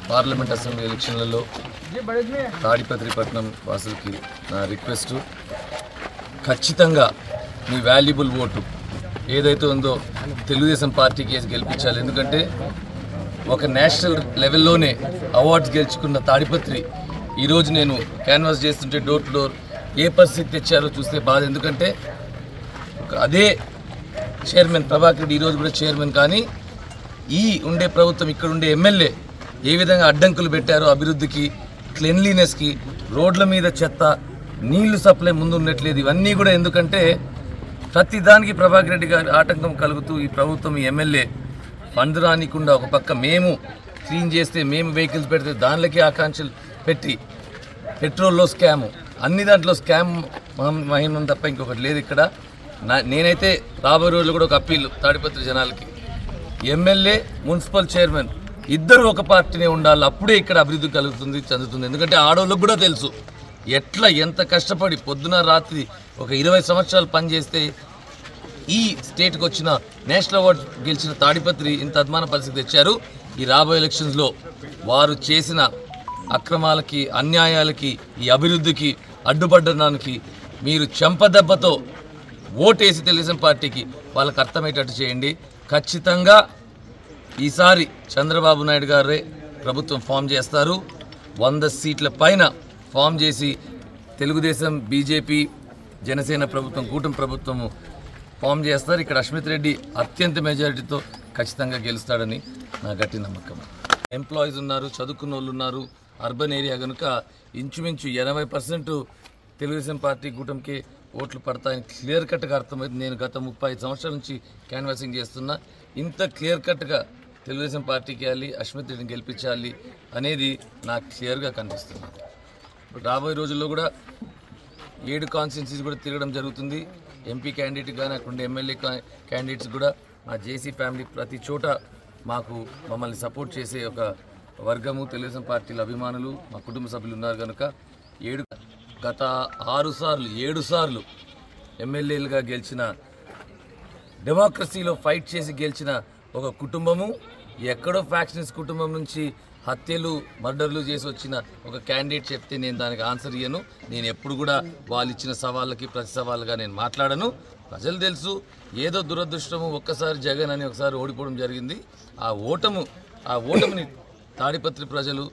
Parliament assembly ఎలక్షన్లలో తాడిపత్రిపట్నం వాసులకి నా request, ఖచ్చితంగా మీ వాల్యుబుల్ ఓటు ఏదైతే ఉందో తెలుగుదేశం పార్టీకి వేసి గెలిపించాలి. ఎందుకంటే ఒక నేషనల్ లెవెల్లోనే అవార్డ్స్ గెలుచుకున్న తాడిపత్రి ఈరోజు నేను క్యాన్వాస్ చేస్తుంటే డోర్ టు డోర్ ఏ పరిస్థితి తెచ్చారో చూస్తే బాధ. ఎందుకంటే అదే చైర్మన్ ప్రభాకర్ రెడ్డి ఈరోజు కూడా చైర్మన్, కానీ ఈ ఉండే ప్రభుత్వం ఇక్కడ ఉండే ఎమ్మెల్యే ఏ విధంగా అడ్డంకులు పెట్టారో అభివృద్ధికి, క్లెన్లీనెస్కి, రోడ్ల మీద చెత్త, నీళ్లు సప్లై ముందు ఉన్నట్లేదు. ఇవన్నీ కూడా ఎందుకంటే ప్రతిదానికి ప్రభాకర్ రెడ్డి గారి ఆటంకం కలుగుతూ ఈ ప్రభుత్వం, ఈ ఎమ్మెల్యే ఫండ్ రానికుండా ఒక పక్క మేము క్లీన్ చేస్తే, మేము వెహికల్స్ పెడితే దానిలోకి ఆకాంక్షలు పెట్టి పెట్రోల్లో స్కాము, అన్ని దాంట్లో స్కామ్ మహిమం తప్ప ఇంకొకటి లేదు ఇక్కడ. నేనైతే రాబోయే రోజుల్లో కూడా ఒక అప్పీల్ తాడిపత్రి జనాలకి, ఎమ్మెల్యే మున్సిపల్ చైర్మన్ ఇద్దరు ఒక పార్టీనే ఉండాలి, అప్పుడే ఇక్కడ అభివృద్ధి కలుగుతుంది, చెందుతుంది. ఎందుకంటే ఆడవాళ్ళకు కూడా తెలుసు ఎంత కష్టపడి పొద్దున రాత్రి ఒక 20 సంవత్సరాలు పనిచేస్తే ఈ స్టేట్కి వచ్చిన నేషనల్ అవార్డు గెలిచిన తాడిపత్రి ఇంత అద్మాన పరిస్థితి తెచ్చారు. ఈ రాబోయే ఎలక్షన్స్లో వారు చేసిన అక్రమాలకి, అన్యాయాలకి, ఈ అభివృద్ధికి అడ్డుపడడానికి మీరు చెంపదెబ్బతో ఓటేసి తెలుగుదేశం పార్టీకి వాళ్ళకి అర్థమయ్యేటట్టు చేయండి. ఖచ్చితంగా ఈసారి చంద్రబాబు నాయుడు గారే ప్రభుత్వం ఫామ్ చేస్తారు. 100 సీట్ల పైన ఫామ్ చేసి తెలుగుదేశం, బీజేపీ, జనసేన ప్రభుత్వం, కూటమి ప్రభుత్వము ఫామ్ చేస్తారు. ఇక్కడ అశ్మిత్ రెడ్డి అత్యంత మెజారిటీతో ఖచ్చితంగా గెలుస్తాడని నా గట్టి నమ్మకం. ఎంప్లాయీస్ ఉన్నారు, చదువుకున్న వాళ్ళు ఉన్నారు, అర్బన్ ఏరియా కనుక ఇంచుమించు 80% తెలుగుదేశం పార్టీ కూటమికి ఓట్లు పడతాయని క్లియర్ కట్గా అర్థమైంది. నేను గత 35 సంవత్సరాల నుంచి క్యాన్వాసింగ్ చేస్తున్నా. ఇంత క్లియర్ కట్గా తెలుగుదేశం పార్టీకి వెళ్ళాలి, అశ్మిత్ రెడ్డిని గెలిపించాలి అనేది నాకు క్లియర్గా కనిపిస్తుంది. రాబోయే రోజుల్లో కూడా 7 కాన్స్టిట్యున్సీస్ కూడా తిరగడం జరుగుతుంది. ఎంపీ క్యాండిడేట్ కానీ అక్కడ ఉండే ఎమ్మెల్యే క్యాండిడేట్స్ కూడా మా జేసీ ఫ్యామిలీ ప్రతి చోట మమ్మల్ని సపోర్ట్ చేసే ఒక వర్గము తెలుగుదేశం పార్టీల అభిమానులు, మా కుటుంబ సభ్యులు ఉన్నారు కనుక గత 7 సార్లు ఎమ్మెల్యేలుగా గెలిచిన, డెమోక్రసీలో ఫైట్ చేసి గెలిచిన ఒక కుటుంబము, ఎక్కడో ఫ్యాక్షన్స్ కుటుంబం నుంచి హత్యలు, మర్డర్లు చేసి వచ్చిన ఒక క్యాండిడేట్ చెప్తే నేను దానికి ఆన్సర్ ఇయ్యను. నేను ఎప్పుడు కూడా వాళ్ళు ఇచ్చిన సవాళ్ళకి ప్రతి సవాళ్ళుగా నేను మాట్లాడను. ప్రజలు తెలుసు, ఏదో దురదృష్టము ఒక్కసారి జగన్ అని ఒకసారి ఓడిపోవడం జరిగింది. ఆ ఓటమిని తాడిపత్రి ప్రజలు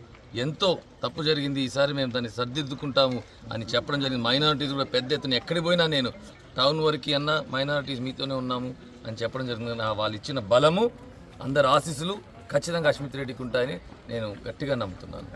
ఎంతో తప్పు జరిగింది, ఈసారి మేము దాన్ని సర్దిద్దుకుంటాము అని చెప్పడం జరిగింది. మైనారిటీస్ కూడా పెద్ద ఎత్తున ఎక్కడికి పోయినా నేను టౌన్ వరకు అన్నా మైనారిటీస్ మీతోనే ఉన్నాము అని చెప్పడం జరిగింది. వాళ్ళు ఇచ్చిన బలము, అందరి ఆశీస్సులు ఖచ్చితంగా అశ్మిత్ రెడ్డికి ఉంటాయని నేను గట్టిగా నమ్ముతున్నాను.